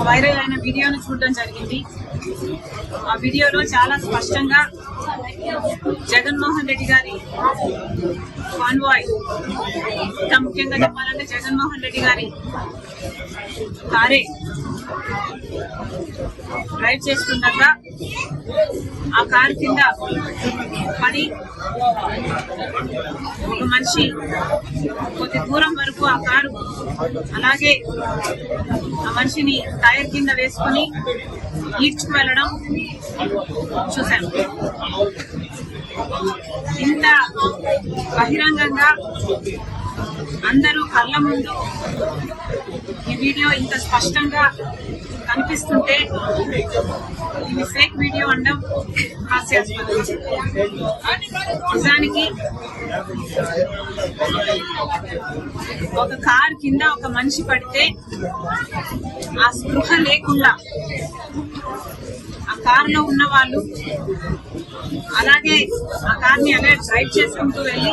Viral అయిన వీడియోను చూడడం జరిగింది. ఆ వీడియోలో చాలా స్పష్టంగా జగన్మోహన్ రెడ్డి గారి కాన్వాయ్, ఇంకా ముఖ్యంగా చెప్పాలంటే జగన్మోహన్ రెడ్డి గారి కారే డ్రైవ్ చేస్తుండగా ఆ కారు కింద పడి ఒక మనిషి కొద్ది దూరం వరకు ఆ కారు అలాగే ఆ మనిషిని టైర్ కింద వేసుకుని ఈడ్చుకు వెళ్ళడం చూశాను. ఇంత బహిరంగంగా అందరూ కళ్ళ ముందు ఈ వీడియో ఇంత స్పష్టంగా కనిపిస్తుంటే ఇది ఫేక్ వీడియో అనడం హాస్యాస్పదం. నిజానికి ఒక కార్ కింద ఒక మనిషి పడితే ఆ స్పృహ లేకుండా ఆ కారులో ఉన్న వాళ్ళు అలాగే ఆ కార్ని అలా డ్రైవ్ చేసుకుంటూ వెళ్ళి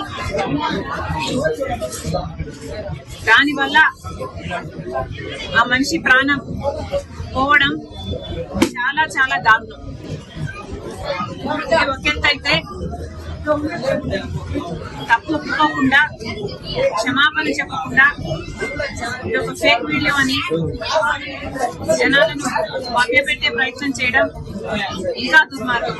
దానివల్ల ఆ మనిషి ప్రాణం పోవడం చాలా చాలా దారుణం. ఇది ఒకెత్తైతే తప్పు ఒప్పుకోకుండా క్షమాపణ చెప్పకుండా ఇది ఒక ఫేక్ వీడియో అని జనాలను మభ్యపెట్టే ప్రయత్నం చేయడం ఇంకా దుర్మార్గం.